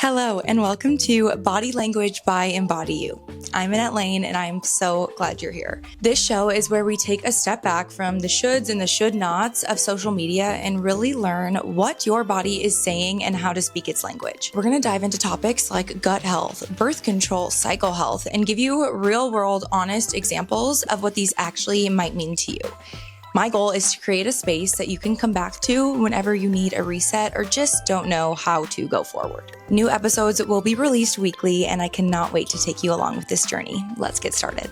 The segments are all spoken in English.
Hello, and welcome to Body Language by Embody You. I'm Annette and I'm so glad you're here. This show is where we take a step back from the shoulds and the should nots of social media and really learn what your body is saying and how to speak its language. We're going to dive into topics like gut health, birth control, cycle health, and give you real world, honest examples of what these actually might mean to you. My goal is to create a space that you can come back to whenever you need a reset or just don't know how to go forward. New episodes will be released weekly, and I cannot wait to take you along with this journey. Let's get started.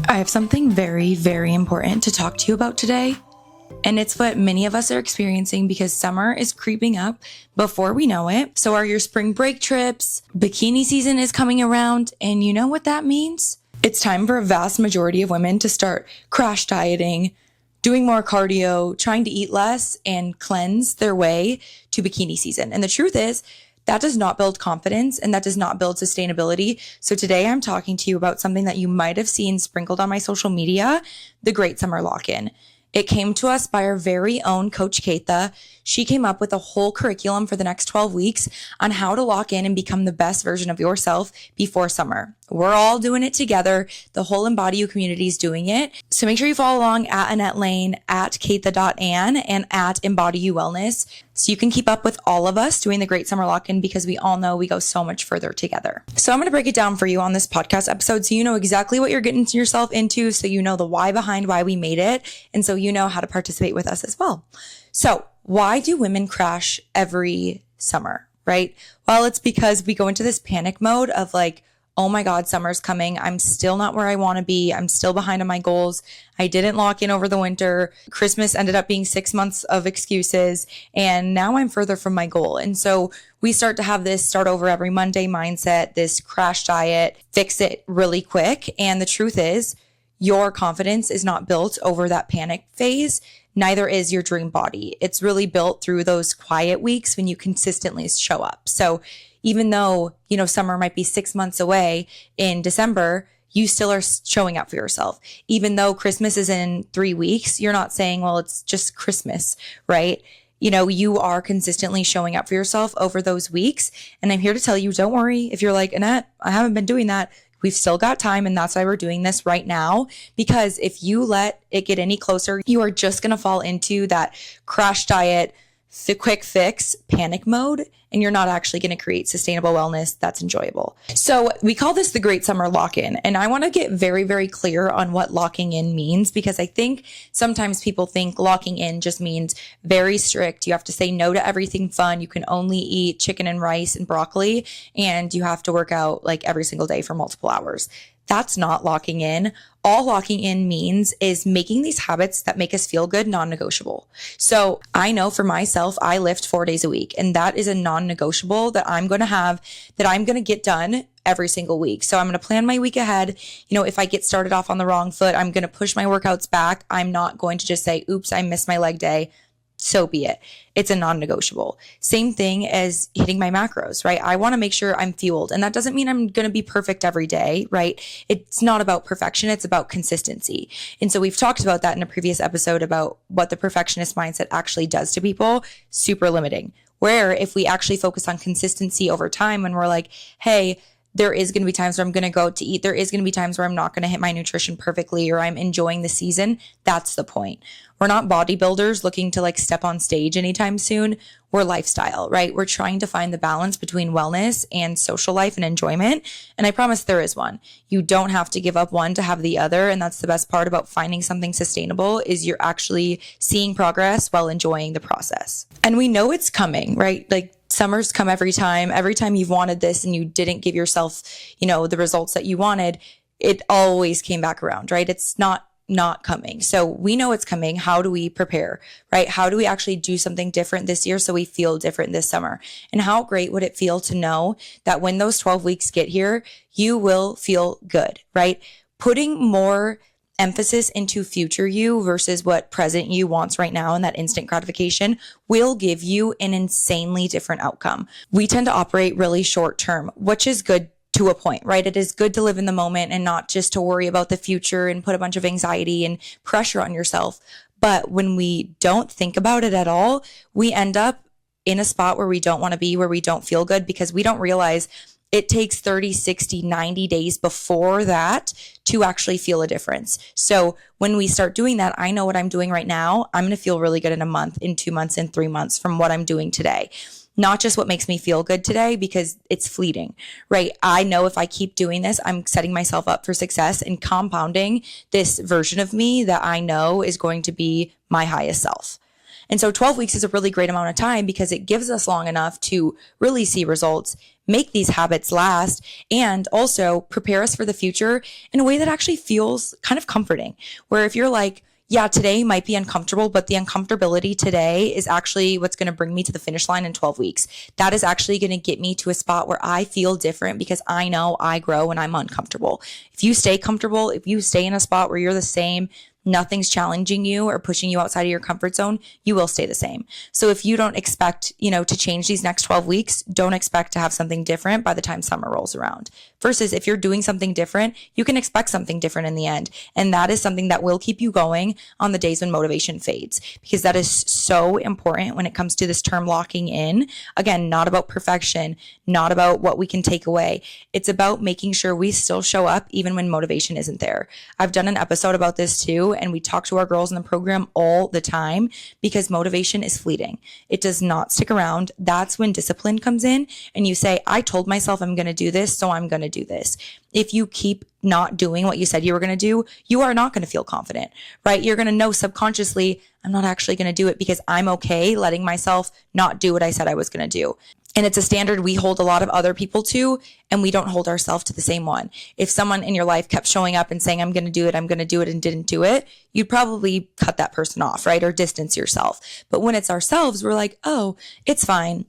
I have something very, very important to talk to you about today, and it's what many of us are experiencing because summer is creeping up before we know it. So are your spring break trips, bikini season is coming around, and you know what that means? It's time for a vast majority of women to start crash dieting, doing more cardio, trying to eat less, and cleanse their way to bikini season. And the truth is, that does not build confidence and that does not build sustainability. So today I'm talking to you about something that you might have seen sprinkled on my social media, the Great Summer Lock-In. It came to us by our very own Coach Keitha. She came up with a whole curriculum for the next 12 weeks on how to lock in and become the best version of yourself before summer. We're all doing it together. The whole Embody You community is doing it. So make sure you follow along at Annette Lane, at Keitha.Ann, and at Embody You Wellness so you can keep up with all of us doing the Great Summer Lock-In because we all know we go so much further together. So I'm going to break it down for you on this podcast episode so you know exactly what you're getting yourself into, so you know the why behind why we made it, and so you know how to participate with us as well. So why do women crash every summer, right? Well, it's because we go into this panic mode of like, oh my God, summer's coming. I'm still not where I want to be. I'm still behind on my goals. I didn't lock in over the winter. Christmas ended up being 6 months of excuses. And now I'm further from my goal. And so we start to have this start over every Monday mindset, this crash diet, fix it really quick. And the truth is, your confidence is not built over that panic phase. Neither is your dream body. It's really built through those quiet weeks when you consistently show up. So even though, summer might be 6 months away in December, you still are showing up for yourself. Even though Christmas is in 3 weeks, you're not saying, well, it's just Christmas, right? You are consistently showing up for yourself over those weeks. And I'm here to tell you, don't worry. If you're like, Annette, I haven't been doing that. We've still got time, and that's why we're doing this right now. Because if you let it get any closer, you are just going to fall into that crash diet, the quick fix panic mode, and you're not actually going to create sustainable wellness that's enjoyable. So we call this the Great Summer Lock-In. And I want to get very, very clear on what locking in means, because I think sometimes people think locking in just means very strict. You have to say no to everything fun. You can only eat chicken and rice and broccoli, and you have to work out like every single day for multiple hours. That's not locking in. All locking in means is making these habits that make us feel good non-negotiable. So I know for myself, I lift 4 days a week, and that is a non-negotiable that I'm going to get done every single week. So I'm going to plan my week ahead. If I get started off on the wrong foot, I'm going to push my workouts back. I'm not going to just say, oops, I missed my leg day. So be it. It's a non-negotiable. Same thing as hitting my macros, right? I want to make sure I'm fueled. And that doesn't mean I'm going to be perfect every day, right? It's not about perfection. It's about consistency. And so we've talked about that in a previous episode about what the perfectionist mindset actually does to people. Super limiting. Where if we actually focus on consistency over time and we're like, hey, there is going to be times where I'm going to go out to eat. There is going to be times where I'm not going to hit my nutrition perfectly or I'm enjoying the season. That's the point. We're not bodybuilders looking to step on stage anytime soon. We're lifestyle, right? We're trying to find the balance between wellness and social life and enjoyment. And I promise there is one. You don't have to give up one to have the other. And that's the best part about finding something sustainable is you're actually seeing progress while enjoying the process. And we know it's coming, right? Summers come every time you've wanted this and you didn't give yourself, the results that you wanted, it always came back around, right? It's not coming. So we know it's coming. How do we prepare, right? How do we actually do something different this year so we feel different this summer? And how great would it feel to know that when those 12 weeks get here, you will feel good, right? Putting more emphasis into future you versus what present you wants right now and that instant gratification will give you an insanely different outcome. We tend to operate really short term, which is good to a point, right? It is good to live in the moment and not just to worry about the future and put a bunch of anxiety and pressure on yourself. But when we don't think about it at all, we end up in a spot where we don't want to be, where we don't feel good, because we don't realize it takes 30, 60, 90 days before that to actually feel a difference. So when we start doing that, I know what I'm doing right now. I'm going to feel really good in a month, in 2 months, in 3 months from what I'm doing today. Not just what makes me feel good today, because it's fleeting, right? I know if I keep doing this, I'm setting myself up for success and compounding this version of me that I know is going to be my highest self. And so 12 weeks is a really great amount of time because it gives us long enough to really see results, make these habits last, and also prepare us for the future in a way that actually feels kind of comforting. Where if you're like, yeah, today might be uncomfortable, but the uncomfortability today is actually what's going to bring me to the finish line in 12 weeks. That is actually going to get me to a spot where I feel different because I know I grow when I'm uncomfortable. If you stay comfortable, if you stay in a spot where you're the same, nothing's challenging you or pushing you outside of your comfort zone, you will stay the same. So if you don't expect, to change these next 12 weeks, don't expect to have something different by the time summer rolls around. Versus if you're doing something different, you can expect something different in the end. And that is something that will keep you going on the days when motivation fades, because that is so important when it comes to this term locking in. Again, not about perfection, not about what we can take away. It's about making sure we still show up even when motivation isn't there. I've done an episode about this too, and we talk to our girls in the program all the time because motivation is fleeting. It does not stick around. That's when discipline comes in and you say, I told myself I'm going to do this, so I'm going to do this. If you keep not doing what you said you were going to do, you are not going to feel confident, right? You're going to know subconsciously, I'm not actually going to do it because I'm okay letting myself not do what I said I was going to do. And it's a standard we hold a lot of other people to, and we don't hold ourselves to the same one. If someone in your life kept showing up and saying, I'm going to do it, and didn't do it, you'd probably cut that person off, right? Or distance yourself. But when it's ourselves, we're like, oh, it's fine.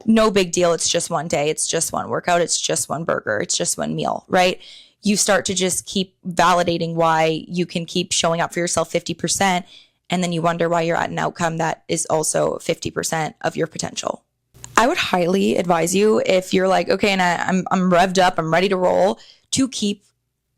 No big deal. It's just one day. It's just one workout. It's just one burger. It's just one meal, right? You start to just keep validating why you can keep showing up for yourself 50%. And then you wonder why you're at an outcome that is also 50% of your potential. I would highly advise you, if you're like, okay, and I'm revved up, I'm ready to roll, to keep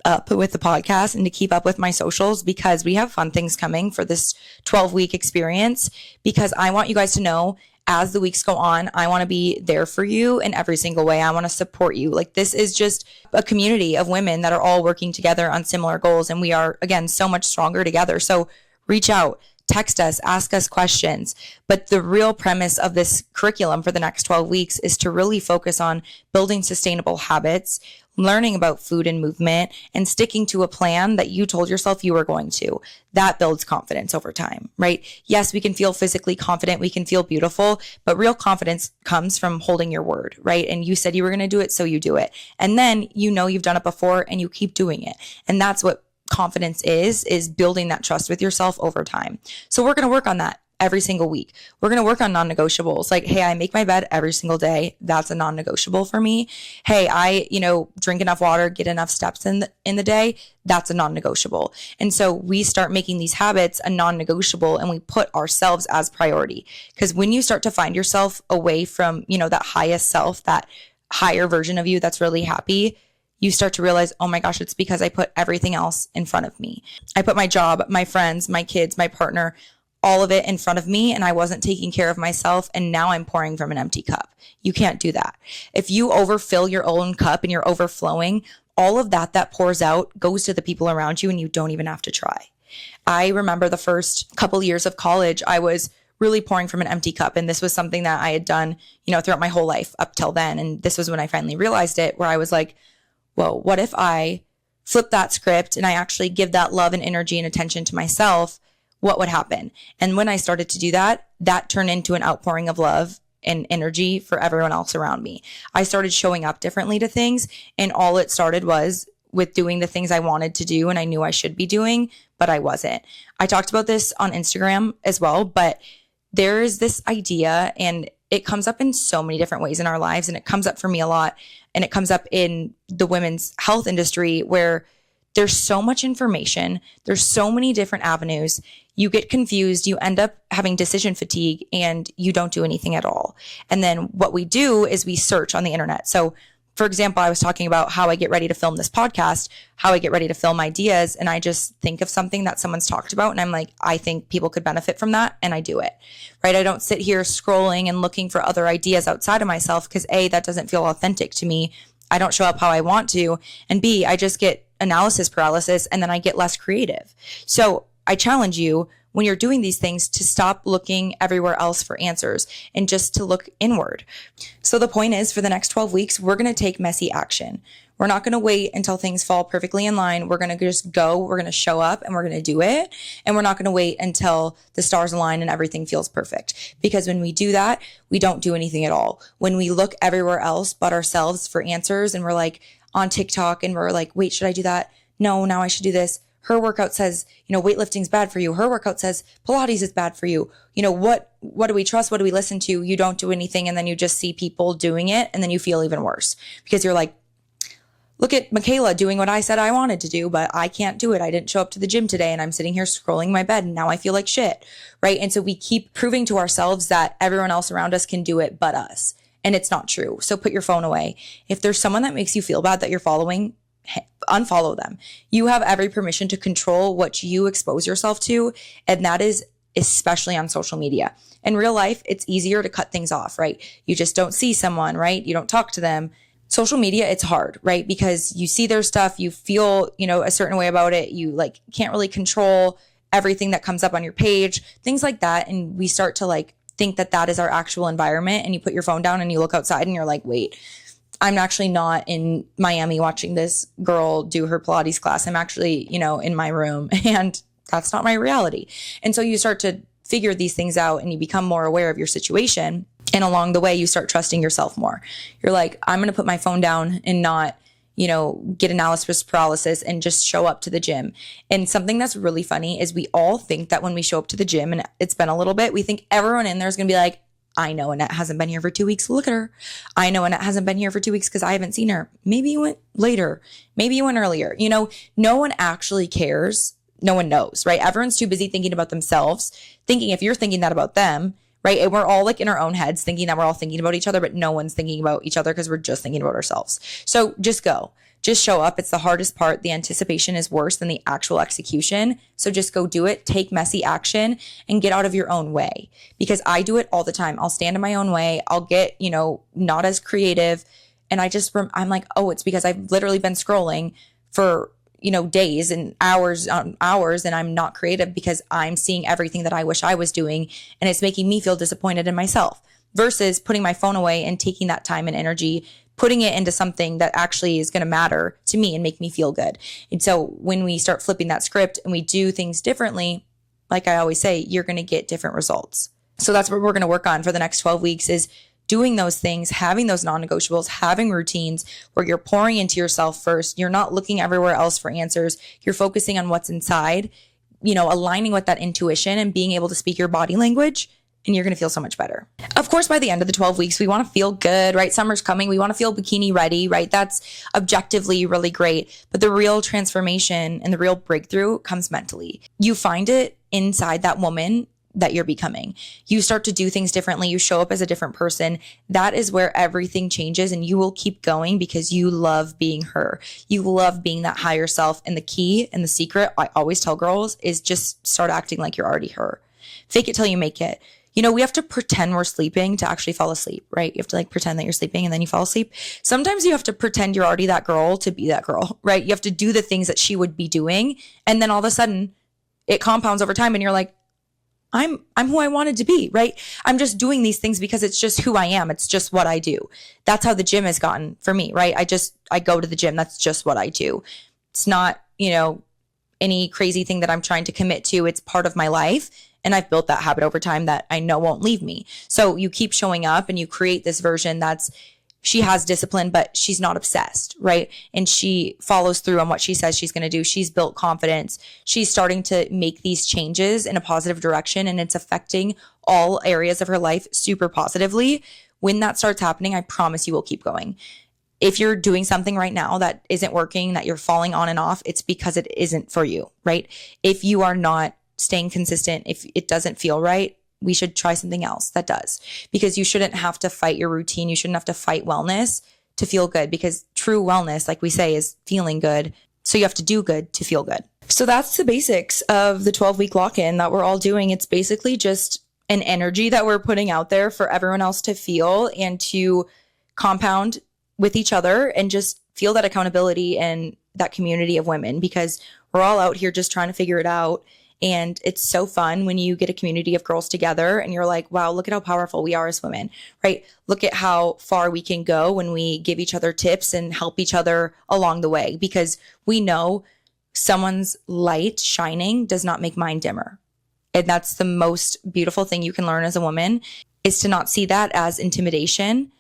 up with the podcast and to keep up with my socials, because we have fun things coming for this 12-week experience, because I want you guys to know as the weeks go on, I want to be there for you in every single way. I want to support you. Like, this is just a community of women that are all working together on similar goals. And we are, again, so much stronger together. So reach out, text us, ask us questions. But the real premise of this curriculum for the next 12 weeks is to really focus on building sustainable habits, learning about food and movement, and sticking to a plan that you told yourself you were going to. That builds confidence over time, right? Yes, we can feel physically confident. We can feel beautiful, but real confidence comes from holding your word, right? And you said you were going to do it, so you do it. And then you've done it before and you keep doing it. And that's what confidence is building that trust with yourself over time. So we're going to work on that every single week. We're going to work on non-negotiables. Like, hey, I make my bed every single day. That's a non-negotiable for me. Hey, I, drink enough water, get enough steps in the day. That's a non-negotiable. And so we start making these habits a non-negotiable, and we put ourselves as priority. Because when you start to find yourself away from, that highest self, that higher version of you that's really happy, you start to realize, oh my gosh, it's because I put everything else in front of me. I put my job, my friends, my kids, my partner, all of it in front of me, and I wasn't taking care of myself, and now I'm pouring from an empty cup. You can't do that. If you overfill your own cup and you're overflowing, all of that pours out goes to the people around you, and you don't even have to try. I remember the first couple years of college, I was really pouring from an empty cup. And this was something that I had done, throughout my whole life up till then. And this was when I finally realized it, where I was like, whoa, what if I flip that script and I actually give that love and energy and attention to myself? What would happen? And when I started to do that, that turned into an outpouring of love and energy for everyone else around me. I started showing up differently to things, and all it started was with doing the things I wanted to do and I knew I should be doing, but I wasn't. I talked about this on Instagram as well, but there is this idea, and it comes up in so many different ways in our lives, and it comes up for me a lot, and it comes up in the women's health industry, where there's so much information, there's so many different avenues. You get confused, you end up having decision fatigue, and you don't do anything at all. And then what we do is we search on the internet. So for example, I was talking about how I get ready to film this podcast, how I get ready to film ideas. And I just think of something that someone's talked about. And I'm like, I think people could benefit from that. And I do it, right? I don't sit here scrolling and looking for other ideas outside of myself because A, that doesn't feel authentic to me. I don't show up how I want to. And B, I just get analysis paralysis and then I get less creative. So I challenge you, when you're doing these things, to stop looking everywhere else for answers and just to look inward. So the point is, for the next 12 weeks, we're going to take messy action. We're not going to wait until things fall perfectly in line. We're going to just go, we're going to show up and we're going to do it. And we're not going to wait until the stars align and everything feels perfect. Because when we do that, we don't do anything at all. When we look everywhere else but ourselves for answers and we're like on TikTok and we're like, wait, should I do that? No, now I should do this. Her workout says, weightlifting's bad for you. Her workout says Pilates is bad for you. What do we trust? What do we listen to? You don't do anything. And then you just see people doing it. And then you feel even worse because you're like, look at Michaela doing what I said I wanted to do, but I can't do it. I didn't show up to the gym today and I'm sitting here scrolling my bed and now I feel like shit, right? And so we keep proving to ourselves that everyone else around us can do it but us. And it's not true. So put your phone away. If there's someone that makes you feel bad that you're following, unfollow them. You have every permission to control what you expose yourself to. And that is especially on social media. In real life, it's easier to cut things off, right? You just don't see someone, right? You don't talk to them. Social media, it's hard, right? Because you see their stuff, you feel, a certain way about it. You can't really control everything that comes up on your page, things like that. And we start to think that that is our actual environment. And you put your phone down and you look outside and you're like, wait, I'm actually not in Miami watching this girl do her Pilates class. I'm actually, in my room, and that's not my reality. And so you start to figure these things out and you become more aware of your situation. And along the way, you start trusting yourself more. You're like, I'm going to put my phone down and not, get analysis paralysis and just show up to the gym. And something that's really funny is we all think that when we show up to the gym, and it's been a little bit, we think everyone in there is going to be like, I know Annette hasn't been here for 2 weeks. Look at her. I know Annette hasn't been here for 2 weeks because I haven't seen her. Maybe you went later. Maybe you went earlier. No one actually cares. No one knows, right? Everyone's too busy thinking about themselves, thinking if you're thinking that about them, right? And we're all in our own heads thinking that we're all thinking about each other, but no one's thinking about each other because we're just thinking about ourselves. So just go. Just show up. It's the hardest part. The anticipation is worse than the actual execution. So just go do it. Take messy action and get out of your own way, because I do it all the time. I'll stand in my own way. I'll get, not as creative. And I'm like, oh, it's because I've literally been scrolling for, days and hours on hours, and I'm not creative because I'm seeing everything that I wish I was doing. And it's making me feel disappointed in myself versus putting my phone away and taking that time and energy, putting it into something that actually is going to matter to me and make me feel good. And so when we start flipping that script and we do things differently, like I always say, you're going to get different results. So that's what we're going to work on for the next 12 weeks is doing those things, having those non-negotiables, having routines where you're pouring into yourself first. You're not looking everywhere else for answers. You're focusing on what's inside, aligning with that intuition and being able to speak your body language. And you're going to feel so much better. Of course, by the end of the 12 weeks, we want to feel good, right? Summer's coming. We want to feel bikini ready, right? That's objectively really great. But the real transformation and the real breakthrough comes mentally. You find it inside that woman that you're becoming. You start to do things differently. You show up as a different person. That is where everything changes, and you will keep going because you love being her. You love being that higher self. And the key and the secret, I always tell girls, is just start acting like you're already her. Fake it till you make it. We have to pretend we're sleeping to actually fall asleep, right? You have to pretend that you're sleeping and then you fall asleep. Sometimes you have to pretend you're already that girl to be that girl, right? You have to do the things that she would be doing. And then all of a sudden it compounds over time and you're like, I'm who I wanted to be, right? I'm just doing these things because it's just who I am. It's just what I do. That's how the gym has gotten for me, right? I go to the gym. That's just what I do. It's not, any crazy thing that I'm trying to commit to. It's part of my life. And I've built that habit over time that I know won't leave me. So you keep showing up and you create this version she has discipline, but she's not obsessed, right? And she follows through on what she says she's going to do. She's built confidence. She's starting to make these changes in a positive direction, and it's affecting all areas of her life super positively. When that starts happening, I promise you will keep going. If you're doing something right now that isn't working, that you're falling on and off, it's because it isn't for you, right? If you are not staying consistent, if it doesn't feel right, we should try something else that does, because you shouldn't have to fight your routine. You shouldn't have to fight wellness to feel good, because true wellness, like we say, is feeling good. So you have to do good to feel good. So that's the basics of the 12-week lock-in that we're all doing. It's basically just an energy that we're putting out there for everyone else to feel and to compound with each other and just feel that accountability and that community of women, because we're all out here just trying to figure it out. And it's so fun when you get a community of girls together and you're like, wow, look at how powerful we are as women, right? Look at how far we can go when we give each other tips and help each other along the way, because we know someone's light shining does not make mine dimmer. And that's the most beautiful thing you can learn as a woman, is to not see that as intimidation,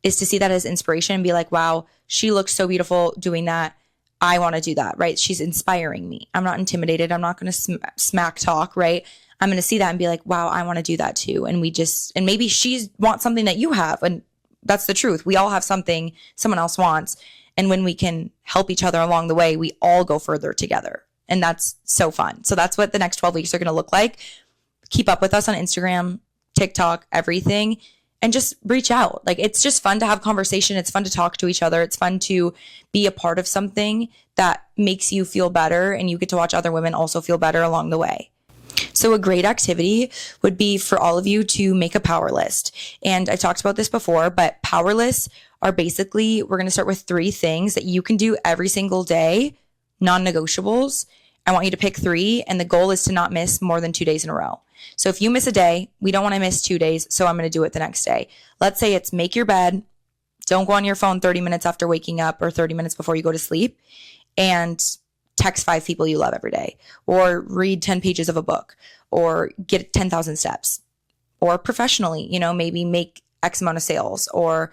is to see that as inspiration and be like, wow, she looks so beautiful doing that. I want to do that, right? She's inspiring me. I'm not intimidated. I'm not going to smack talk, right? I'm going to see that and be like, wow, I want to do that too. And and maybe she wants something that you have. And that's the truth. We all have something someone else wants. And when we can help each other along the way, we all go further together. And that's so fun. So that's what the next 12 weeks are going to look like. Keep up with us on Instagram, TikTok, everything, and just reach out. Like, it's just fun to have conversation. It's fun to talk to each other. It's fun to be a part of something that makes you feel better, and you get to watch other women also feel better along the way. So a great activity would be for all of you to make a power list. And I talked about this before, but power lists are basically, we're going to start with 3 things that you can do every single day, non-negotiables. I want you to pick 3, and the goal is to not miss more than 2 days in a row. So if you miss a day, we don't want to miss 2 days, so I'm going to do it the next day. Let's say it's make your bed, don't go on your phone 30 minutes after waking up or 30 minutes before you go to sleep, and text 5 people you love every day, or read 10 pages of a book, or get 10,000 steps, or professionally, maybe make X amount of sales, or,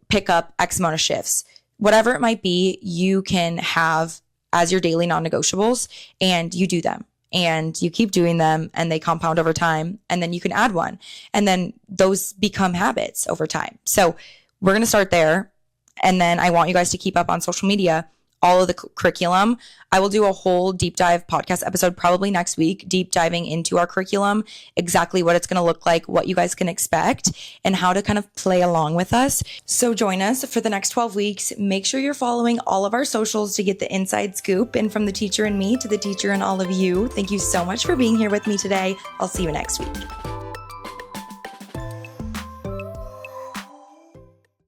pick up X amount of shifts. Whatever it might be, you can have as your daily non-negotiables, and you do them and you keep doing them, and they compound over time. And then you can add one, and then those become habits over time. So we're going to start there. And then I want you guys to keep up on social media, all of the curriculum. I will do a whole deep dive podcast episode probably next week, deep diving into our curriculum, exactly what it's going to look like, what you guys can expect, and how to kind of play along with us. So join us for the next 12 weeks. Make sure you're following all of our socials to get the inside scoop. And from the teacher and me to the teacher and all of you, thank you so much for being here with me today. I'll see you next week.